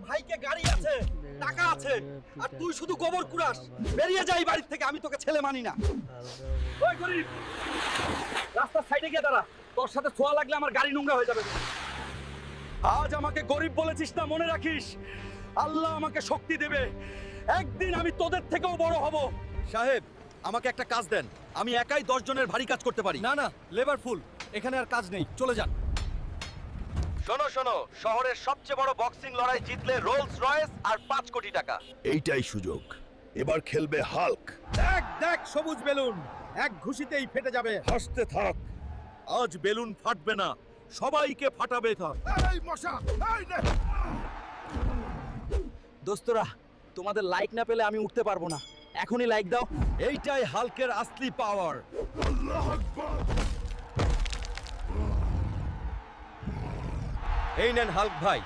ভাইকে গাড়ি আছে, টাকা আছে, আর তুই শুধু গোবর কুড়াস। বেরিয়ে যাই বাড়ি থেকে, আমি তোকে ছেলে মানি না। ওই গরিব, রাস্তার সাইডে গিয়ে দাঁড়া, তোর সাথে ছোঁয়া লাগলে আমার গাড়ি নোংরা হয়ে যাবে। আজ আমাকে গরিব বলেছিস না, মনে রাখিস আল্লাহ আমাকে শক্তি দেবে, একদিন আমি তোদের থেকেও বড় হব। সাহেব, আমাকে একটা কাজ দেন, আমি একাই 10 জনের ভারী কাজ করতে পারি। না না, লেবার ফুল, এখানে আর কাজ নেই, চলে যান। শোনো শোনো, শহরের সবচেয়ে বড় বক্সিং লড়াই জিতলে রোলস রয়েস আর 5 কোটি টাকা। এইটাই সুযোগ, এবার খেলবে হাল্ক। দেখ দেখ, সবুজ বেলুন এক ঘুষিতেই ফেটে যাবে। হাসতে থাক, আজ বেলুন ফাটবে না, সবাইকে ফাটাবে। থাক এই মশা, এই নে। দোস্তরা, তোমাদের লাইক না পেলে আমি উঠতে পারবো না, এখনই লাইক দাও। এইটাই হাল্কের আসলি পাওয়ার। আল্লাহু আকবার। এই নেন হাল্ক ভাই,